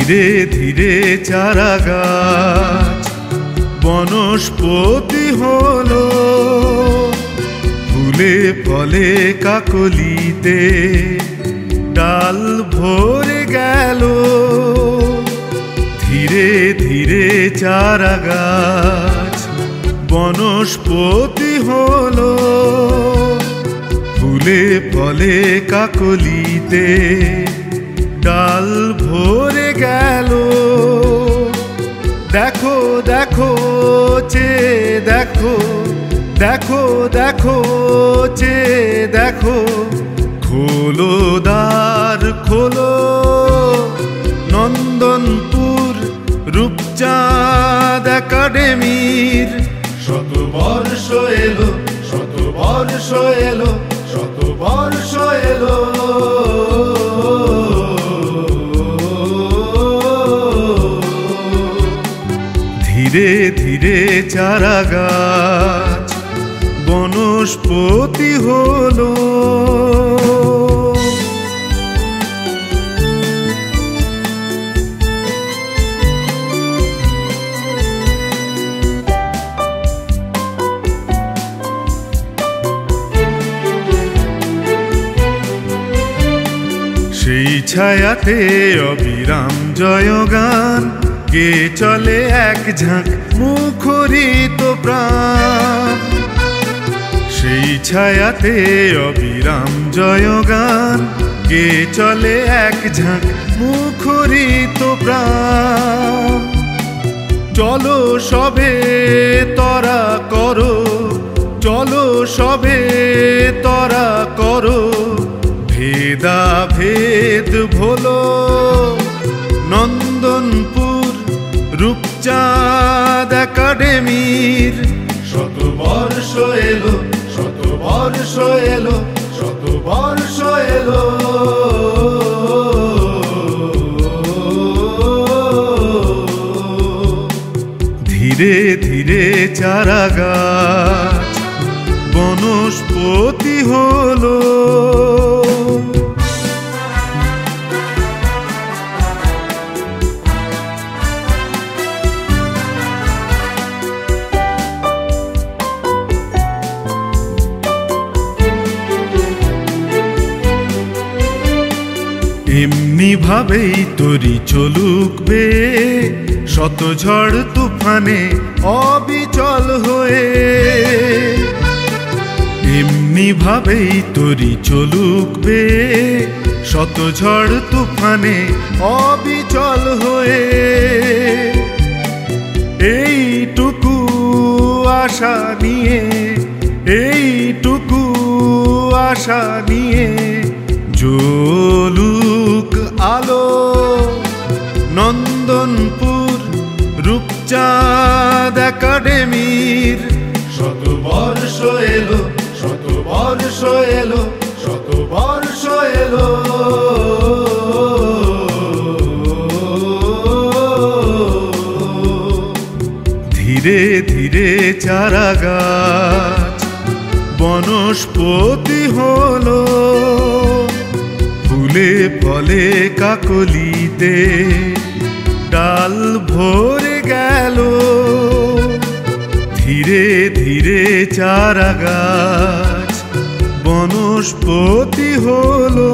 ধীরে ধীরে চারা গাছ বনস্পতি হলো, ফুলে ফলে কাকলিতে ডাল ভরে গেল। ধীরে ধীরে চারা গাছ বনস্পতি হলো, ফুলে ফলে কাকলিতে ডাল ভরে গেল। দেখো দেখো চেয়ে দেখো, দেখো দেখো চেয়ে দেখো, খোলো দ্বার খোলো, নন্দনপুর রূপচাঁদ একাডেমির শতবর্ষ এলো, শতবর্ষ এলো, শতবর্ষ এলো। ধীরে ধীরে চারা গাছ বনস্পতি হলো। সেই ছায়াতে অবিরাম জয়গান গে চলে এক ঝাঁক মুখরিত প্রাণ। সেই ছায়াতে অবিরাম জয়গান গে চলে এক ঝাঁক মুখরিত প্রাণ। চলো সবে তরা করো, চলো সবে তরা করো, ভেদা ভেদ ভোলো, নন্দনপুর রূপচাঁদ একাডেমির শতবর্ষ এলো, শতবর্ষ এলো, শতবর্ষ এলো। ধীরে ধীরে চারা গাছ বনস্পতি হলো। এমনি ভাবেই তরি চলুক বে, শত ঝড় তুফানে অবিচল হয়ে। এমনি ভাবেই তরি চলুক বে, শত ঝড় তুফানে অবিচল হয়ে। এইটুকু আশা নিয়ে, এইটুকু আশা নিয়ে জ্বলুক আলো, নন্দনপুর রূপচাঁদ একাডেমির শতবর্ষ এলো, শতবর্ষ এলো, শতবর্ষ এলো। ধীরে ধীরে চারা গাছ বনস্পতি হলো, ফুলে ফলে কাকলিতে ডাল ভরে গেল। ধীরে ধীরে চারা গাছ বনস্পতি হলো।